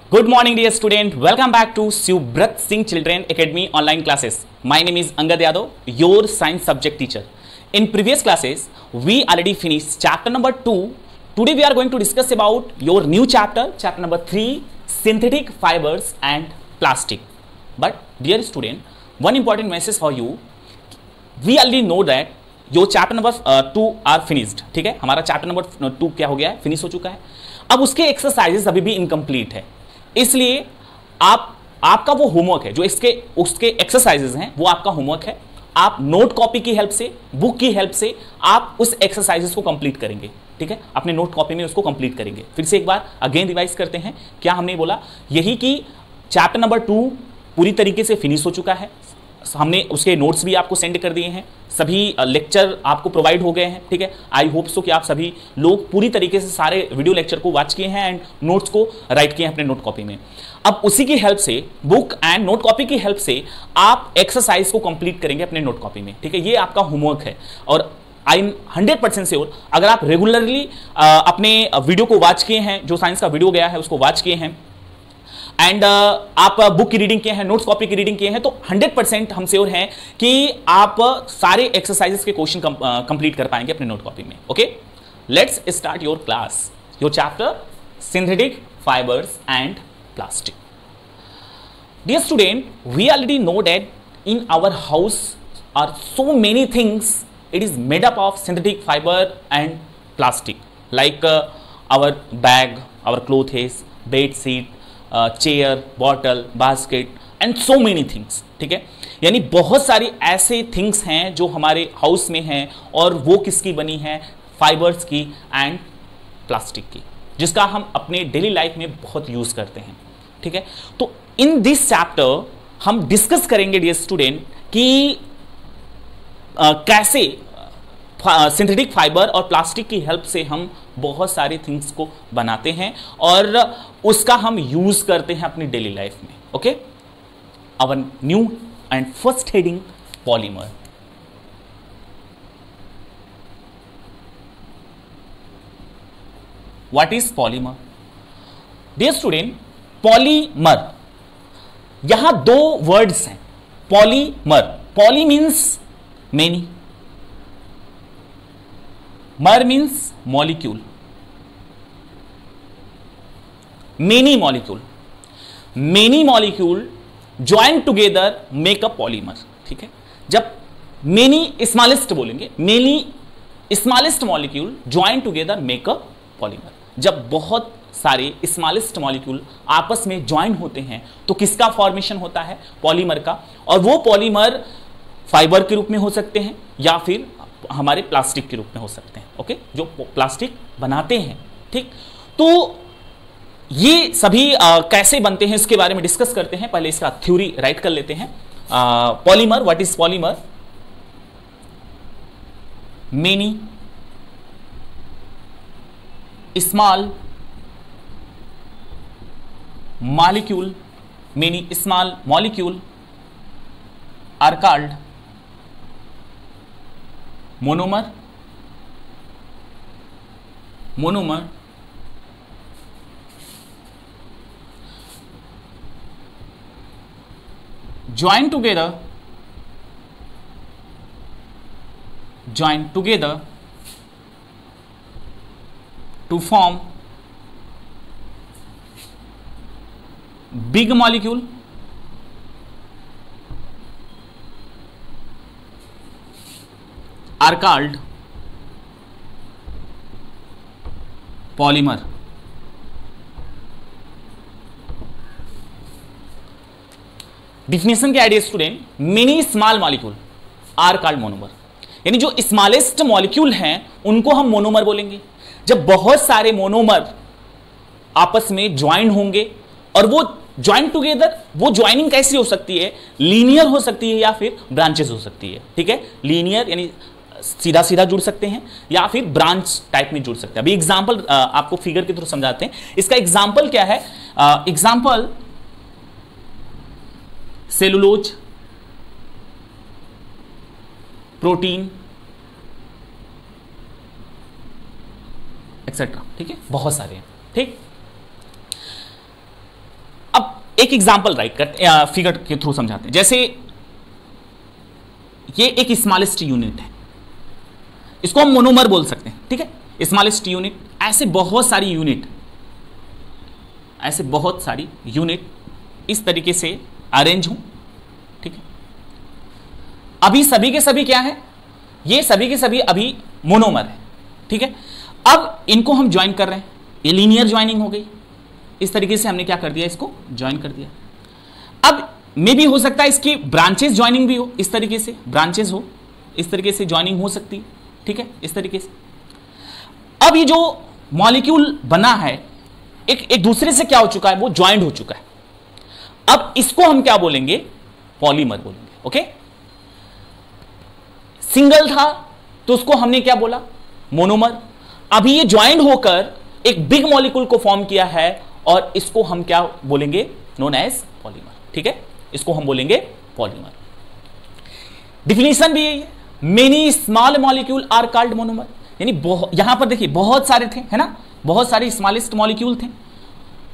Good morning, dear student. Welcome back to Subrat Singh Children Academy online classes. My name is Angad Yadav, your science subject teacher. In previous classes, we already finished chapter number 2. Today we are going to discuss about your new chapter, chapter number 3, synthetic fibers and plastic. But dear student, one important message for you. We already know that your chapter number 2 are finished. ठीक है, हमारा chapter number 2 क्या हो गया है, finish हो चुका है. अब उसके एक्सरसाइजेस अभी भी इनकम्प्लीट है, इसलिए आपका वो होमवर्क है जो उसके एक्सरसाइजेस हैं, वो आपका होमवर्क है. आप नोट कॉपी की हेल्प से, बुक की हेल्प से आप उस एक्सरसाइजेस को कंप्लीट करेंगे. ठीक है, अपने नोट कॉपी में उसको कंप्लीट करेंगे. फिर से एक बार अगेन रिवाइज करते हैं. क्या हमने बोला, यही कि चैप्टर नंबर 2 पूरी तरीके से फिनिश हो चुका है. हमने उसके नोट्स भी आपको सेंड कर दिए हैं, सभी लेक्चर आपको प्रोवाइड हो गए हैं. ठीक है, आई होप सो कि आप सभी लोग पूरी तरीके से सारे वीडियो लेक्चर को वॉच किए हैं एंड नोट्स को राइट किए हैं अपने नोट कॉपी में. अब उसी की हेल्प से, बुक एंड नोट कॉपी की हेल्प से आप एक्सरसाइज को कंप्लीट करेंगे अपने नोट कॉपी में. ठीक है, ये आपका होमवर्क है और आई एम 100% श्योर अगर आप रेगुलरली अपने वीडियो को वॉच किए हैं, जो साइंस का वीडियो गया है उसको वॉच किए हैं एंड आप बुक की रीडिंग किए हैं, नोट्स कॉपी की रीडिंग किए हैं, तो 100% हम श्योर हैं कि आप सारे एक्सरसाइजेस के क्वेश्चन कंप्लीट कर पाएंगे अपने नोट कॉपी में. Okay, let's start your class, your chapter synthetic fibres and plastic. Dear student, we already know that in our house are so many things. It is made up of synthetic fibre and plastic, like our bag, our clothes, bed sheet, chair, bottle, basket and so many things. ठीक है, यानी बहुत सारी ऐसे things हैं जो हमारे house में हैं और वो किसकी बनी है, फाइबर्स की एंड प्लास्टिक की, जिसका हम अपने डेली लाइफ में बहुत यूज करते हैं. ठीक है, तो इन दिस चैप्टर हम डिस्कस करेंगे डियर स्टूडेंट कि कैसे सिंथेटिक फाइबर और प्लास्टिक की हेल्प से हम बहुत सारी थिंग्स को बनाते हैं और उसका हम यूज करते हैं अपनी डेली लाइफ में. Okay, our new and first heading, polymer. What is polymer? Dear student, polymer, यहां दो वर्ड्स हैं. Polymer, poly means many, mer means molecule, many molecule. Many molecule join together make a polymer. ठीक है, जब many smallest बोलेंगे, many smallest molecule join together make a polymer. जब बहुत सारे स्मॉलेस्ट मॉलिक्यूल आपस में ज्वाइन होते हैं तो किसका फॉर्मेशन होता है, पॉलीमर का. और वो पॉलीमर फाइबर के रूप में हो सकते हैं या फिर हमारे प्लास्टिक के रूप में हो सकते हैं. ओके, जो प्लास्टिक बनाते हैं. ठीक, तो ये सभी कैसे बनते हैं इसके बारे में डिस्कस करते हैं. पहले इसका थ्योरी राइट कर लेते हैं. Polymer, what is polymer? Many small molecule, many small molecule are called monomer. Monomer join together to form big molecule are called polymer. Definition क्या है student? Many small molecule are called monomer, यानी जो smallest molecule हैं उनको हम monomer बोलेंगे. जब बहुत सारे मोनोमर आपस में ज्वाइन होंगे और वो ज्वाइन टुगेदर, वो ज्वाइनिंग कैसी हो सकती है, लीनियर हो सकती है या फिर ब्रांचेस हो सकती है. ठीक है, लीनियर यानी सीधा सीधा जुड़ सकते हैं या फिर ब्रांच टाइप में जुड़ सकते हैं. अभी एग्जांपल आपको फिगर के थ्रू समझाते हैं. इसका एग्जांपल क्या है? Example cellulose, protein, etcetera. ठीक है, बहुत सारे हैं. ठीक, एक एग्जांपल राइट करते, फिगर के थ्रू समझाते हैं। जैसे ये एक स्मॉलेस्ट यूनिट है, इसको हम मोनोमर बोल सकते हैं, ठीक है, स्मॉलेस्ट यूनिट। ऐसे बहुत सारी यूनिट इस तरीके से अरेंज हूं, ठीक है। अभी सभी के सभी क्या है, ये सभी के सभी अभी मोनोमर है, ठीक है। अब इनको हम ज्वाइन कर रहे हैं, ये लीनियर ज्वाइनिंग हो गई। इस तरीके से हमने क्या कर दिया, इसको ज्वाइन कर दिया। अब मे भी हो सकता है इसकी ब्रांचेस ज्वाइनिंग भी हो, इस तरीके से ब्रांचेस हो, इस तरीके से ज्वाइनिंग हो सकती है, ठीक है, इस तरीके से। अब ये जो मॉलिक्यूल बना है एक दूसरे से क्या हो चुका है, वो ज्वाइंट हो चुका है। अब इसको हम क्या बोलेंगे, पॉलीमर बोलेंगे, ओके। सिंगल था तो उसको हमने क्या बोला, मोनोमर। अभी ये ज्वाइंट होकर एक बिग मॉलिक्यूल को फॉर्म किया है और इसको हम क्या बोलेंगे, नोन एज पॉलीमर, ठीक है, इसको हम बोलेंगे पॉलीमर। डिफिनेशन भी यही है, many small molecule are called monomer. यानी यहां पर देखिए बहुत सारे थे, है ना, बहुत सारे स्मॉलेस्ट मॉलिक्यूल थे,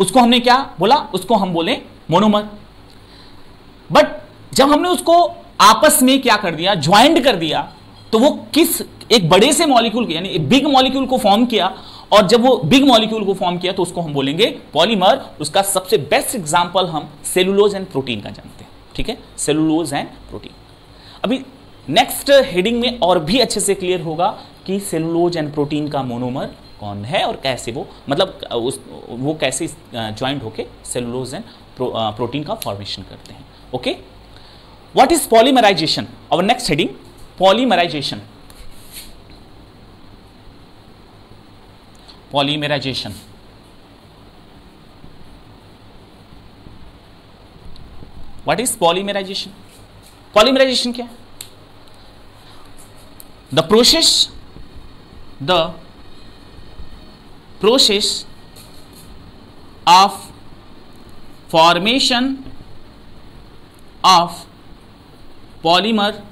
उसको हमने क्या बोला, उसको हम बोले मोनोमर। बट जब हमने उसको आपस में क्या कर दिया, ज्वाइंट कर दिया, तो वो किस एक बड़े से मॉलिक्यूल के, यानी एक बिग मॉलिक्यूल को फॉर्म किया, और जब वो बिग मॉलिक्यूल को फॉर्म किया तो उसको हम बोलेंगे पॉलीमर। उसका सबसे बेस्ट एग्जांपल हम सेलुलोज एंड प्रोटीन का जानते हैं, ठीक है, सेलुलोज एंड प्रोटीन। अभी नेक्स्ट हेडिंग में और भी अच्छे से क्लियर होगा कि सेलुलोज एंड प्रोटीन का मोनोमर कौन है और कैसे वो, मतलब वो कैसे ज्वाइंट होके सेलुलोज एंड प्रोटीन का फॉर्मेशन करते हैं, okay. What is polymerisation, our next heading, polymerisation. Polymerisation, what is polymerisation? Polymerisation क्या है? The process of formation of polymer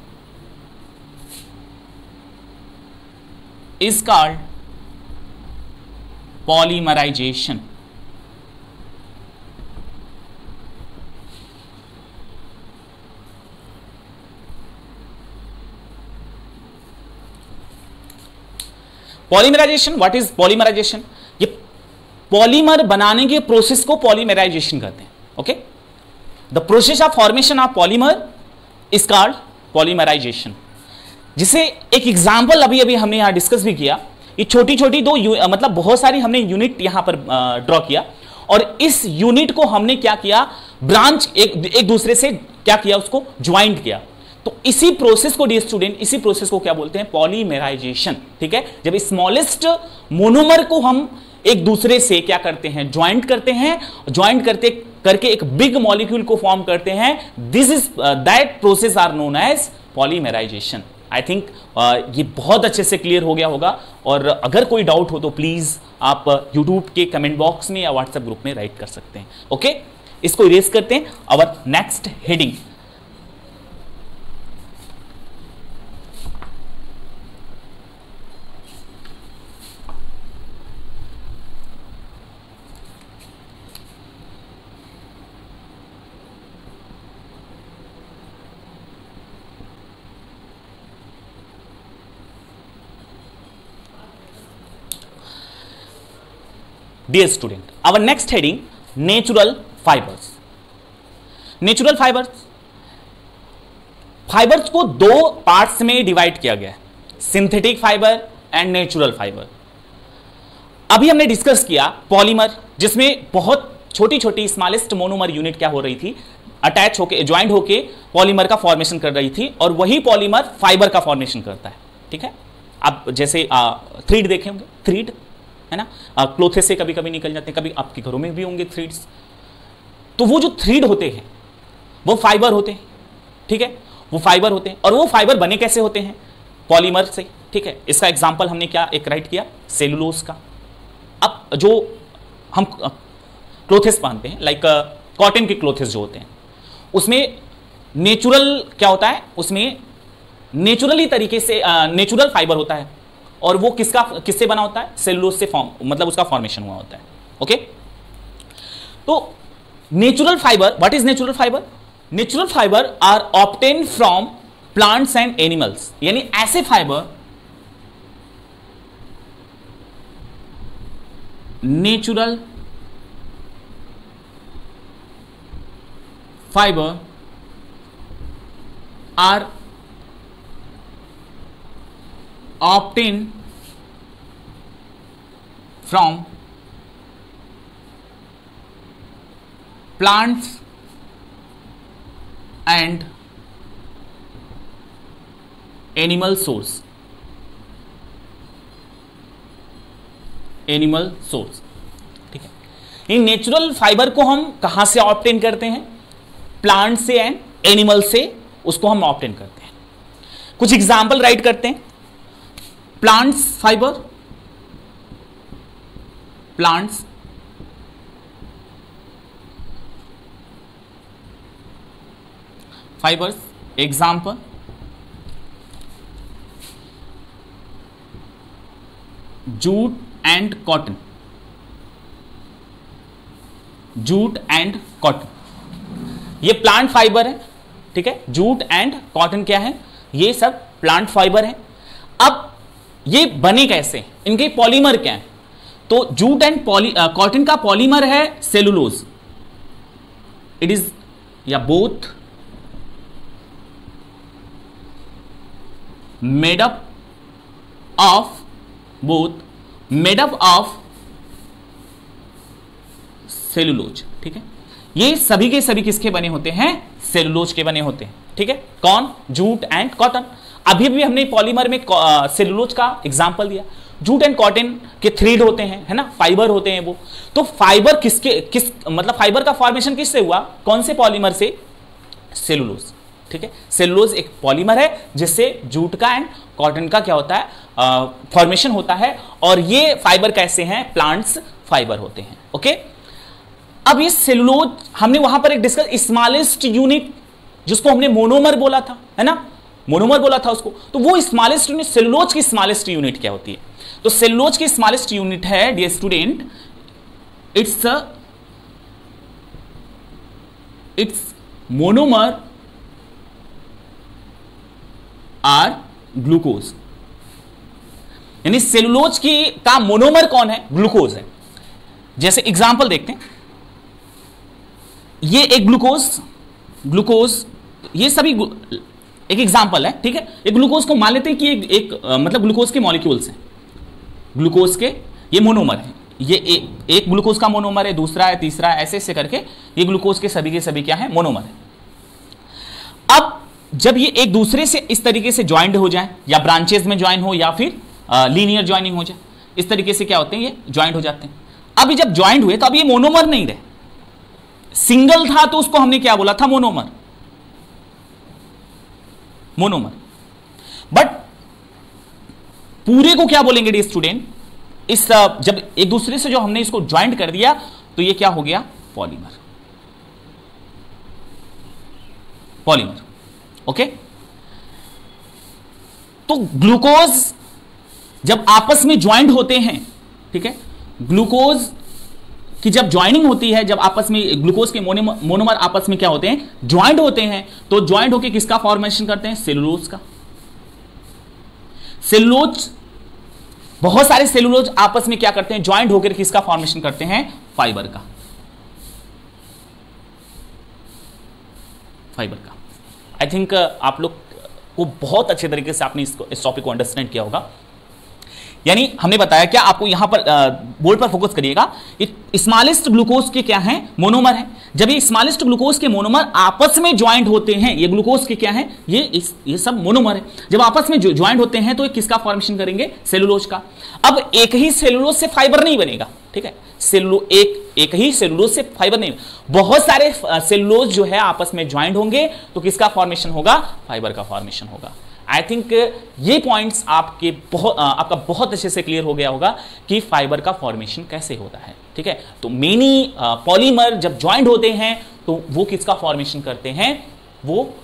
is called polymerization. Polymerisation, what is polymerisation? ये polymer बनाने के process को polymerisation कहते हैं, okay. The process of formation of polymer is called polymerisation. जिसे एक एग्जाम्पल अभी अभी हमने यहां डिस्कस भी किया, ये छोटी छोटी दो मतलब बहुत सारी हमने यूनिट यहां पर ड्रॉ किया, और इस यूनिट को हमने क्या किया, ब्रांच एक दूसरे से क्या किया, उसको ज्वाइंट किया। तो इसी प्रोसेस को डियर स्टूडेंट, इसी प्रोसेस को क्या बोलते हैं, पॉलीमराइजेशन, ठीक है। जब स्मॉलेस्ट मोनोमर को हम एक दूसरे से क्या करते हैं, ज्वाइंट करते हैं, ज्वाइंट करके एक बिग मॉलिक्यूल को फॉर्म करते हैं, this is that process are known as polymerisation. I think ये बहुत अच्छे से क्लियर हो गया होगा, और अगर कोई डाउट हो तो प्लीज आप यूट्यूब के कमेंट बॉक्स में या व्हाट्सएप ग्रुप में राइट कर सकते हैं, ओके। इसको इरेज करते हैं। Our next heading, Dear student, our next heading, natural fibers. Natural fibers, fibres को दो पार्ट्स में डिवाइड किया गया है, synthetic fibre and natural fibre. अभी हमने डिस्कस किया पॉलीमर, जिसमें बहुत छोटी छोटी स्मॉलेस्ट मोनोमर यूनिट क्या हो रही थी, अटैच होके ज्वाइंट होके पॉलीमर का फॉर्मेशन कर रही थी, और वही पॉलीमर फाइबर का फॉर्मेशन करता है, ठीक है। आप जैसे थ्रीड देखे होंगे, थ्रीड है ना, क्लोथेस से कभी कभी निकल जाते हैं, कभी आपके घरों में भी होंगे थ्रीड्स। तो वो जो थ्रीड होते हैं वो फाइबर होते हैं, ठीक है, वो फाइबर होते हैं। और वो फाइबर बने कैसे होते हैं, पॉलीमर से, ठीक है। इसका एग्जांपल हमने क्या एक राइट किया, सेलुलोज का। अब जो हम क्लोथेस पहनते हैं, लाइक कॉटन के क्लोथेस जो होते हैं, उसमें नेचुरल क्या होता है, उसमें नेचुरली तरीके से नेचुरल फाइबर होता है, और वो किससे बना होता है, सेलुलोज से फॉर्म, मतलब उसका फॉर्मेशन हुआ होता है, ओके। तो natural fibre, what is natural fibre? Natural fibre are obtain from plants and animals, यानी ऐसे fibre, natural fibre are obtained from plants and animal source, animal source, ठीक है। इन नेचुरल फाइबर को हम कहां से ऑब्टेन करते हैं? प्लांट से एंड एनिमल से उसको हम ऑब्टेन करते हैं। कुछ एग्जाम्पल राइट करते हैं। Plants fibre, plants fibres, example jute and cotton, jute and cotton, ये प्लांट फाइबर है, ठीक है। जूट एंड कॉटन क्या है? ये सब प्लांट फाइबर है। अब ये बने कैसे? इनके पॉलीमर क्या है? तो जूट एंड कॉटन का पॉलीमर है सेलुलोज। इट इज या both made up of cellulose, ठीक है। ये सभी के सभी किसके बने होते हैं? सेलुलोज के बने होते हैं, ठीक है। कौन? Jute and cotton. अभी भी हमने पॉलीमर में सेलुलोज का एग्जांपल दिया। जूट एंड कॉटन के थ्रेड होते हैं, है ना, फाइबर होते हैं वो। तो फाइबर मतलब फाइबर का फॉर्मेशन किससे हुआ? कौन से पॉलीमर से? सेलुलोज, ठीक है। सेलुलोज एक पॉलीमर है जिससे जूट का एंड कॉटन का क्या होता है? फॉर्मेशन होता है। और ये फाइबर कैसे हैं? प्लांट्स फाइबर होते हैं, ओके। अब ये सेलुलोज हमने वहां पर एक डिस्कस, स्मॉलेस्ट यूनिट जिसको हमने मोनोमर बोला था, है ना, मोनोमर बोला था उसको। तो वो स्मॉलेस्ट यूनिट, सेलुलोज की स्मॉलेस्ट यूनिट क्या होती है? तो सेलुलोज की स्मॉलेस्ट यूनिट है, dear student, it's monomer are glucose. यानी सेलुलोज की का मोनोमर कौन है? ग्लूकोज है। जैसे एग्जांपल देखते हैं, ये एक ग्लूकोज, ये सभी एक एग्जांपल है, ठीक है। एक ग्लूकोज को मान लेते हैं कि एक मतलब ग्लूकोज के मॉलिक्यूल्स हैं, ग्लूकोज के ये मोनोमर है। ये एक ग्लूकोज का मोनोमर है, दूसरा है, तीसरा है, ऐसे ऐसे करके ये ग्लूकोज के सभी क्या है? मोनोमर है। अब जब ये एक दूसरे से इस तरीके से ज्वाइंट हो जाए, या ब्रांचेस में ज्वाइन हो, या फिर लीनियर ज्वाइनिंग हो जाए, इस तरीके से क्या होते हैं? ये ज्वाइंट हो जाते हैं। अभी जब ज्वाइंट हुए तो अब ये मोनोमर नहीं रहे, सिंगल था तो उसको हमने क्या बोला था? मोनोमर। बट पूरे को क्या बोलेंगे डियर स्टूडेंट? इस जब एक दूसरे से जो हमने इसको ज्वाइंट कर दिया तो ये क्या हो गया? Polymer, okay. तो ग्लूकोज जब आपस में ज्वाइंट होते हैं, ठीक है, ग्लूकोज की जब ज्वाइनिंग होती है, जब आपस में ग्लूकोज के मोनोमर आपस में क्या होते हैं? ज्वाइंट होते हैं। तो ज्वाइंट होकर किसका फॉर्मेशन करते हैं? सेलुलोज का। सेलुलोज, बहुत सारे सेलुलोज आपस में क्या करते हैं? ज्वाइंट होकर किसका फॉर्मेशन करते हैं? फाइबर का, आई थिंक आप लोग को बहुत अच्छे तरीके से आपने इस टॉपिक को अंडरस्टैंड किया होगा। यानी हमने बताया क्या आपको यहां पर बोर्ड पर फोकस करिएगा, स्मॉलेस्ट ग्लूकोज के क्या है? मोनोमर है। जब ये स्मॉलेस्ट ग्लूकोज के मोनोमर आपस में ज्वाइंट होते हैं, ये ग्लूकोज के क्या है? ये सब मोनोमर है। जब आपस में ज्वाइंट होते हैं तो ये किसका फॉर्मेशन करेंगे? सेलुलोज का। अब एक ही सेलुलोज से फाइबर नहीं बनेगा, ठीक है। एक ही सेलुलोज से फाइबर नहीं, बहुत सारे सेलुलोज जो है आपस में ज्वाइंट होंगे तो किसका फॉर्मेशन होगा? फाइबर का फॉर्मेशन होगा। आई थिंक ये पॉइंट्स आपका बहुत अच्छे से क्लियर हो गया होगा कि फाइबर का फॉर्मेशन कैसे होता है, ठीक है। तो मेनी पॉलीमर जब ज्वाइंट होते हैं तो वो किसका फॉर्मेशन करते हैं? वो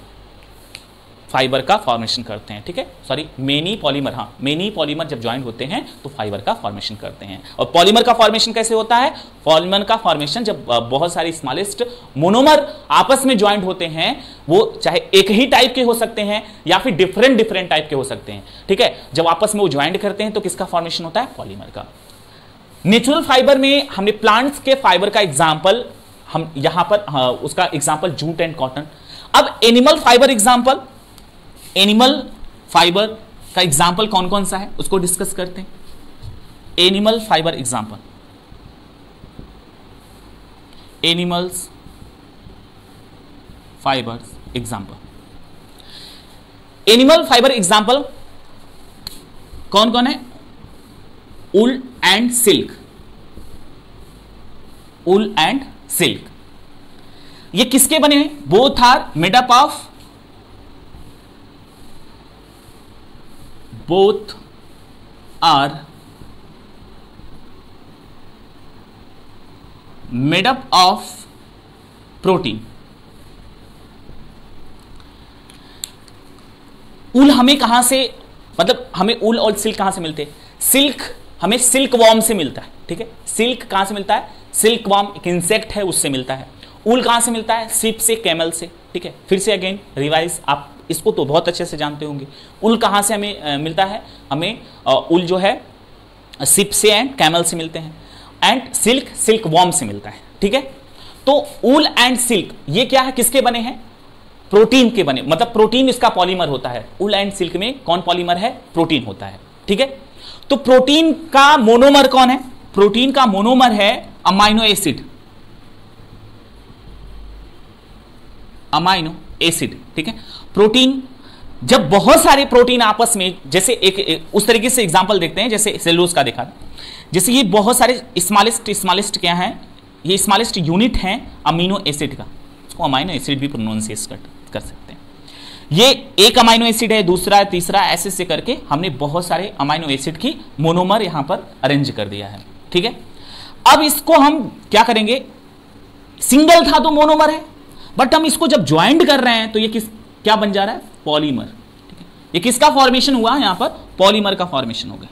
फाइबर का फॉर्मेशन करते हैं, ठीक है, सॉरी मेनी पॉलीमर, हाँ मेनी पॉलीमर जब ज्वाइंट होते हैं तो फाइबर का फॉर्मेशन करते हैं। और पॉलीमर का फॉर्मेशन कैसे होता है? पॉलीमर का फॉर्मेशन जब बहुत सारे स्मॉलेस्ट मोनोमर आपस में ज्वाइंट होते हैं, वो चाहे एक ही टाइप के हो सकते हैं या फिर डिफरेंट टाइप के हो सकते हैं, ठीक है, जब आपस में वो ज्वाइंट करते हैं तो किसका फॉर्मेशन होता है? पॉलीमर का। नेचुरल फाइबर में हमने प्लांट्स के फाइबर का एग्जाम्पल, हम यहां पर उसका एग्जाम्पल जूट एंड कॉटन। अब animal fibre example, animal fibre का एग्जाम्पल कौन कौन सा है उसको डिस्कस करते हैं। Animal fibre example, animals fibres example, animal fibre example कौन कौन है? Wool and silk, wool and silk. ये किसके बने हैं? Both are made up of, both are made up of protein। Wool हमें कहां से, मतलब हमें ऊल और सिल्क कहां से मिलते हैं? सिल्क हमें सिल्क वॉर्म से मिलता है, ठीक है, सिल्क कहां से मिलता है? सिल्क वॉर्म एक इंसेक्ट है उससे मिलता है। ऊल कहां से मिलता है? शिप से, कैमल से, ठीक है। फिर से अगेन रिवाइज, आप इसको तो बहुत अच्छे से जानते होंगे। ऊल कहां से हमें मिलता है? हमें ऊल जो है शिप से एंड कैमल से मिलते हैं, एंड सिल्क सिल्क वॉर्म से मिलता है, ठीक है। तो ऊल एंड सिल्क ये क्या है, किसके बने हैं? प्रोटीन के बने, मतलब प्रोटीन इसका पॉलीमर होता है। ऊल एंड सिल्क में कौन पॉलीमर है? प्रोटीन होता है, ठीक है। तो प्रोटीन का मोनोमर कौन है? प्रोटीन का मोनोमर है अमाइनो एसिड, अमाइनो एसिड, ठीक है। प्रोटीन, जब बहुत सारे प्रोटीन आपस में, जैसे एक उस तरीके से एग्जांपल देखते हैं जैसे सेलुलोज का देखा, जैसे ये बहुत सारे स्मॉलेस्ट क्या है, ये स्मॉलेस्ट यूनिट है अमीनो एसिड का, इसको अमाइनो एसिड भी प्रोनाउंसिएट कर सकते हैं। ये एक अमाइनो एसिड है, दूसरा, तीसरा, ऐसे से करके हमने बहुत सारे अमाइनो एसिड की मोनोमर यहां पर अरेंज कर दिया है, ठीक है। अब इसको हम क्या करेंगे? सिंगल था तो मोनोमर है, बट हम इसको जब ज्वाइंट कर रहे हैं तो ये क्या बन जा रहा है? पॉलीमर, ठीक है। ये किसका फॉर्मेशन हुआ? यहां पर पॉलीमर का फॉर्मेशन हो गया,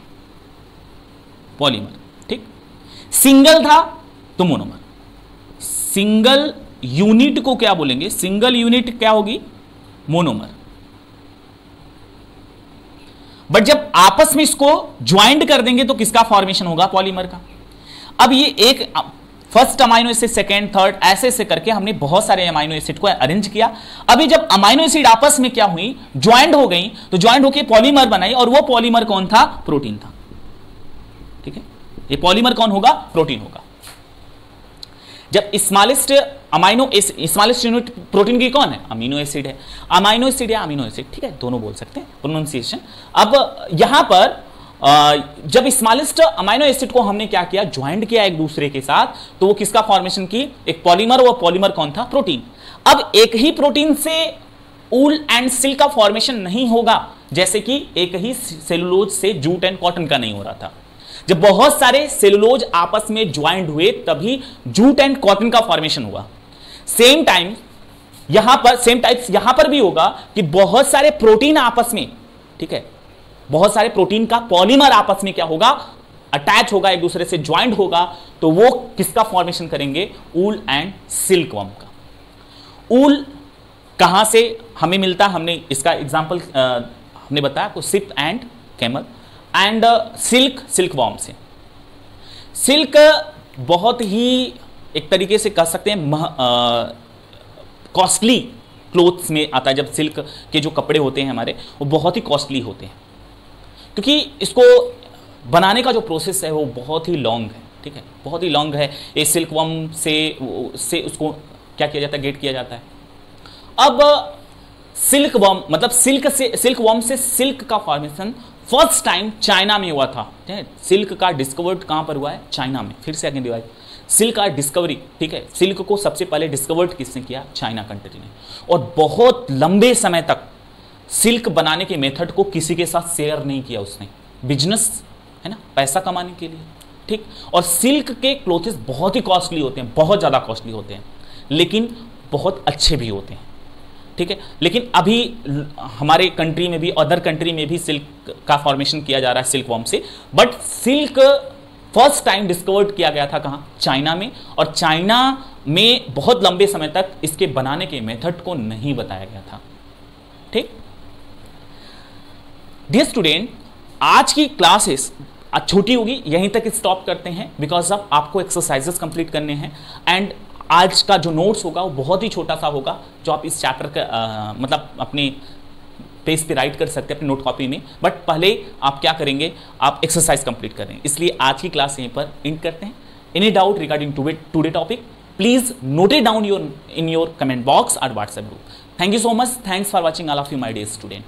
पॉलीमर, ठीक। सिंगल था तो मोनोमर। सिंगल यूनिट को क्या बोलेंगे? सिंगल यूनिट क्या होगी? मोनोमर। बट जब आपस में इसको ज्वाइंट कर देंगे तो किसका फॉर्मेशन होगा? पॉलीमर का। अब ये एक first amino acid, second, third, ऐसे से करके हमने बहुत सारे अमाइनो एसिड को अरेंज किया। अभी जब अमाइनो एसिड आपस में क्या हुई? ज्वाइंट हो गई, तो ज्वाइंट होकर पॉलीमर बनाई, और वो पॉलीमर कौन था? प्रोटीन था, ठीक है। ये पॉलीमर कौन होगा? प्रोटीन होगा। जब smallest amino acid, smallest unit protein की कौन है? अमीनो एसिड है। अमाइनो एसिड या अमीनो एसिड, ठीक है, दोनों बोल सकते हैं, प्रोनाउंसिएशन। अब यहां पर जब स्मॉलेस्ट अमाइनो एसिड को हमने क्या किया? ज्वाइंट किया एक दूसरे के साथ, तो वो किसका फॉर्मेशन की? एक पॉलीमर। वो पॉलीमर कौन था? प्रोटीन। अब एक ही प्रोटीन से ऊल एंड सिल्क का फॉर्मेशन नहीं होगा, जैसे कि एक ही सेलुलोज से जूट एंड कॉटन का नहीं हो रहा था। जब बहुत सारे सेलुलोज आपस में ज्वाइंट हुए तभी जूट एंड कॉटन का फॉर्मेशन हुआ। सेम टाइम यहां पर, सेम टाइप्स यहां पर भी होगा कि बहुत सारे प्रोटीन आपस में, ठीक है, बहुत सारे प्रोटीन का पॉलीमर आपस में क्या होगा? अटैच होगा, एक दूसरे से ज्वाइंट होगा, तो वो किसका फॉर्मेशन करेंगे? ऊल एंड सिल्क वर्म का। ऊल कहां से हमें मिलता? हमने इसका एग्जांपल हमने बताया को ship and camel, and silk silk worm से। सिल्क बहुत ही एक तरीके से कह सकते हैं कॉस्टली क्लोथ्स में आता है। जब सिल्क के जो कपड़े होते हैं हमारे, वो बहुत ही कॉस्टली होते हैं, क्योंकि इसको बनाने का जो प्रोसेस है वो बहुत ही लॉन्ग है, ठीक है, बहुत ही लॉन्ग है। ये सिल्क वर्म से उसको क्या किया जाता है? गेट किया जाता है। अब सिल्क वर्म, मतलब सिल्क वर्म से सिल्क का फॉर्मेशन फर्स्ट टाइम चाइना में हुआ था। सिल्क का डिस्कवर्ड कहां पर हुआ है? चाइना में। फिर से अगेन रिवाइज, सिल्क का डिस्कवरी, ठीक है, सिल्क को सबसे पहले डिस्कवर्ड किसने किया? चाइना कंट्री ने। और बहुत लंबे समय तक सिल्क बनाने के मेथड को किसी के साथ शेयर नहीं किया उसने। बिजनेस है ना, पैसा कमाने के लिए, ठीक। और सिल्क के क्लोथेस बहुत ही कॉस्टली होते हैं, बहुत ज़्यादा कॉस्टली होते हैं, लेकिन बहुत अच्छे भी होते हैं। ठीक है। लेकिन अभी हमारे कंट्री में भी, अदर कंट्री में भी सिल्क का फॉर्मेशन किया जा रहा है सिल्क वॉर्म से, but silk first time discovered किया गया था कहां? चाइना में। और चाइना में बहुत लंबे समय तक इसके बनाने के मेथड को नहीं बताया गया था। ठीक। डियर स्टूडेंट, आज की क्लासेस छोटी होगी, यहीं तक स्टॉप करते हैं, बिकॉज अब आपको एक्सरसाइजेस कंप्लीट करने हैं। एंड आज का जो नोट्स होगा वो बहुत ही छोटा सा होगा, जो आप इस चैप्टर का मतलब अपने पेज पे राइट कर सकते हैं अपनी नोट कॉपी में। बट पहले आप क्या करेंगे, आप एक्सरसाइज कंप्लीट करें। इसलिए आज की क्लास यहीं पर एंड करते हैं। Any doubt regarding today topic, please note it down in your comment box और WhatsApp group. Thank you so much, thanks for watching all of you my dear student.